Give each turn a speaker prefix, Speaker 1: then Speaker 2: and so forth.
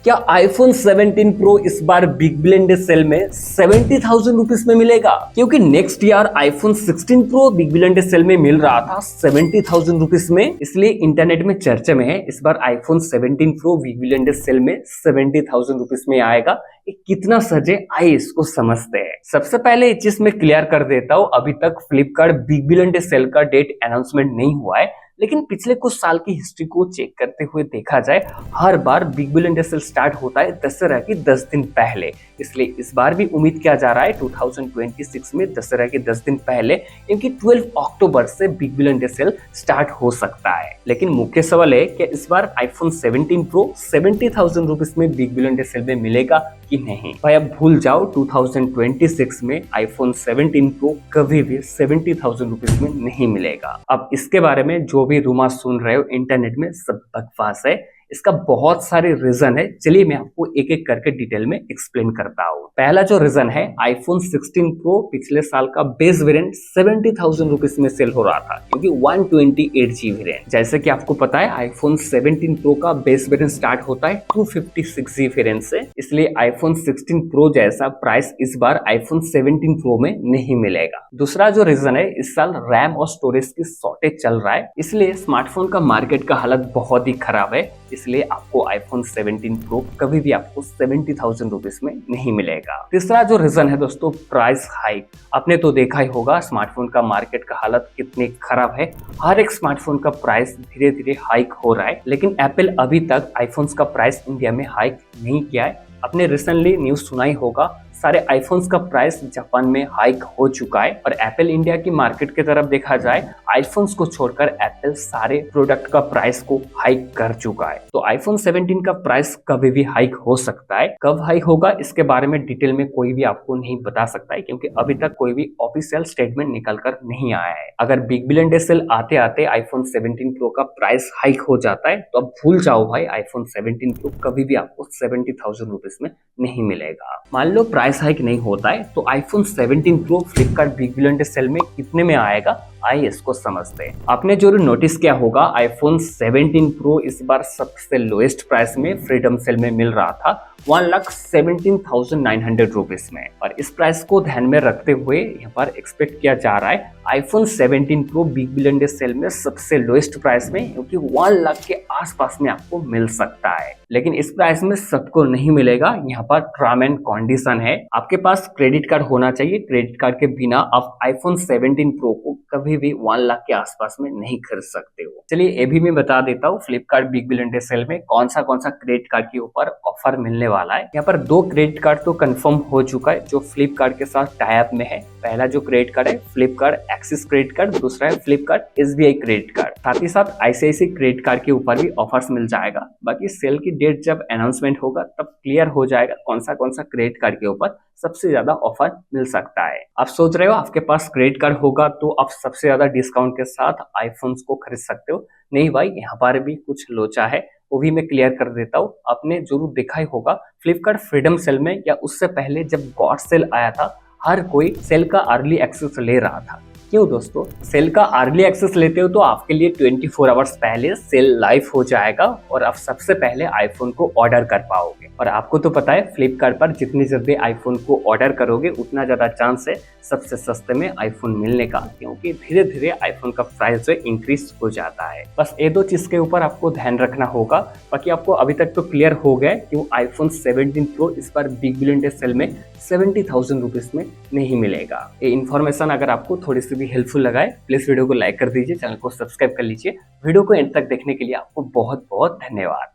Speaker 1: क्या iPhone 17 pro इस बार बिग बिलियन डे सेल में 70,000 रुपीज में मिलेगा? क्योंकि next year iPhone 16 pro big billion day sale में मिल रहा था 70,000 रुपीज में, इसलिए इंटरनेट में चर्चा में है इस बार iPhone 17 pro big billion day sale में 70,000 रुपीज में आएगा। ये कितना सजे आइए इसको समझते हैं। सबसे पहले इस चीज में क्लियर कर देता हूँ, अभी तक Flipkart big billion day sale का डेट अनाउंसमेंट नहीं हुआ है, लेकिन पिछले कुछ साल की हिस्ट्री को चेक करते हुए देखा जाए हर बार big billion day sale start होता है दशहरा के 10 दिन पहले। इसलिए इस बार भी उम्मीद किया जा रहा है 2026 में दशहरा के 10 दिन पहले, क्योंकि 12 अक्टूबर से big billion day sale start हो सकता है। लेकिन मुख्य सवाल है कि इस बार आईफोन 17 प्रो 70,000 रुपीज में बिग बिलियन डे सेल में मिलेगा कि नहीं। भाई अब भूल जाओ, 2026 में आईफोन 17 प्रो कभी भी 70,000 रुपीज में नहीं मिलेगा। अब इसके बारे में जो भी रूमर सुन रहे हो इंटरनेट में सब बकवास है। इसका बहुत सारे रीजन है, चलिए मैं आपको एक एक करके डिटेल में एक्सप्लेन करता हूँ। पहला जो रीजन है, आईफोन 16 प्रो पिछले साल का बेस वेरिएंट 70,000 रुपीज में सेल हो रहा था, क्योंकि 128GB वेरिएंट। जैसे कि आपको पता है आईफोन 17 प्रो का बेस वेरिएंट स्टार्ट होता है 256GB वेरिएंट से, इसलिए आईफोन 16 प्रो जैसा प्राइस इस बार आईफोन 17 प्रो में नहीं मिलेगा। दूसरा जो रीजन है, इस साल रैम और स्टोरेज की शॉर्टेज चल रहा है, इसलिए स्मार्टफोन का मार्केट का हालत बहुत ही खराब है, इसलिए आपको आईफोन 17 प्रो कभी भी आपको 70,000 रुपीज में नहीं मिलेगा। तीसरा जो रीजन है दोस्तों, प्राइस हाइक। आपने तो देखा ही होगा स्मार्टफोन का मार्केट का हालत कितनी खराब है, हर एक स्मार्टफोन का प्राइस धीरे धीरे हाइक हो रहा है, लेकिन एप्पल अभी तक आईफोन्स का प्राइस इंडिया में हाइक नहीं किया है। आपने रिसेंटली न्यूज सुना ही होगा, सारे आईफोन्स का प्राइस जापान में हाइक हो चुका है, और एप्पल इंडिया की मार्केट की तरफ देखा जाए आईफोन्स को छोड़कर एप्पल सारे प्रोडक्ट का प्राइस को हाइक कर चुका है। तो आईफोन 17 का प्राइस कभी भी हाइक हो सकता है, कब हाइक होगा इसके बारे में डिटेल में कोई भी आपको नहीं बता सकता है, क्योंकि अभी तक कोई भी ऑफिशियल स्टेटमेंट निकल कर नहीं आया है। अगर बिग बिलियन डे सेल आते आते आईफोन 17 प्रो का प्राइस हाइक हो जाता है तो अब भूल जाओ भाई, आईफोन 17 प्रो कभी भी आपको 70,000 रुपीज में नहीं मिलेगा। मान लो प्राइस हाइक नहीं होता है तो iPhone 17 pro Flipkart big billion day sale में कितने में आएगा, आइए इसको समझते हैं। आपने जरूर नोटिस किया होगा आईफोन 17 प्रो इस बार सबसे लोएस्ट प्राइस में फ्रीडम सेल में मिल रहा था 1,17,900 रुपीज में, और इस प्राइस को ध्यान में रखते हुए यहाँ पर एक्सपेक्ट किया जा रहा है iPhone 17 pro big billion day sale में सबसे लोएस्ट प्राइस में, क्योंकि 1 लाख के आसपास में आपको मिल सकता है। लेकिन इस प्राइस में सबको नहीं मिलेगा, यहाँ पर टर्म एंड कंडीशन है। आपके पास क्रेडिट कार्ड होना चाहिए, क्रेडिट कार्ड के बिना आप आईफोन 17 प्रो को कभी भी 1 लाख के आसपास में नहीं खरीद सकते हो। चलिए ये भी मैं बता देता हूँ Flipkart big billion day sale में कौन सा क्रेडिट कार्ड के ऊपर ऑफर मिलने वाला है। यहाँ पर 2 क्रेडिट कार्ड तो कंफर्म हो चुका है जो फ्लिपकार्ट के साथ टाई अप में है। पहला जो क्रेडिट कार्ड है फ्लिपकार्ट एक्सिस क्रेडिट कार्ड, दूसरा है फ्लिपकार्ट एसबीआई क्रेडिट कार्ड। साथ ही साथ आईसीआईसीआई क्रेडिट कार्ड के ऊपर भी ऑफर्स मिल जाएगा। बाकी सेल की डेट जब अनाउंसमेंट होगा तब क्लियर हो जाएगा कौन सा क्रेडिट कार्ड के ऊपर सबसे ज्यादा ऑफर मिल सकता है। आप सोच रहे हो आपके पास क्रेडिट कार्ड होगा तो आप सबसे ज्यादा डिस्काउंट के साथ आईफोन्स को खरीद सकते हो। नहीं भाई, यहाँ पर भी कुछ लोचा है, वो भी मैं क्लियर कर देता हूँ। आपने जरूर देखा ही होगा फ्लिपकार्ट फ्रीडम सेल में या उससे पहले जब गॉड सेल आया था, हर कोई सेल का अर्ली एक्सेस ले रहा था। क्यों दोस्तों? सेल का अर्ली एक्सेस लेते हो तो आपके लिए 24 आवर्स पहले सेल लाइव हो जाएगा और आप सबसे पहले आईफोन को ऑर्डर कर पाओगे। और आपको तो पता है फ्लिपकार्ट पर जितनी जल्दी आईफोन को ऑर्डर करोगे उतना ज्यादा चांस है सबसे सस्ते में आईफोन मिलने का, क्योंकि धीरे धीरे आईफोन का प्राइस जो इंक्रीज हो जाता है। बस ये 2 चीज के ऊपर आपको ध्यान रखना होगा। बाकी आपको अभी तक तो क्लियर हो गया क्यों आईफोन 17 प्रो इस बार बिग बिलियन डे सेल में 70,000 रुपीज में नहीं मिलेगा। ये इन्फॉर्मेशन अगर आपको थोड़ी सी भी हेल्पफुल लगा है प्लीज वीडियो को लाइक कर दीजिए, चैनल को सब्सक्राइब कर लीजिए। वीडियो को एंड तक देखने के लिए आपको बहुत बहुत धन्यवाद।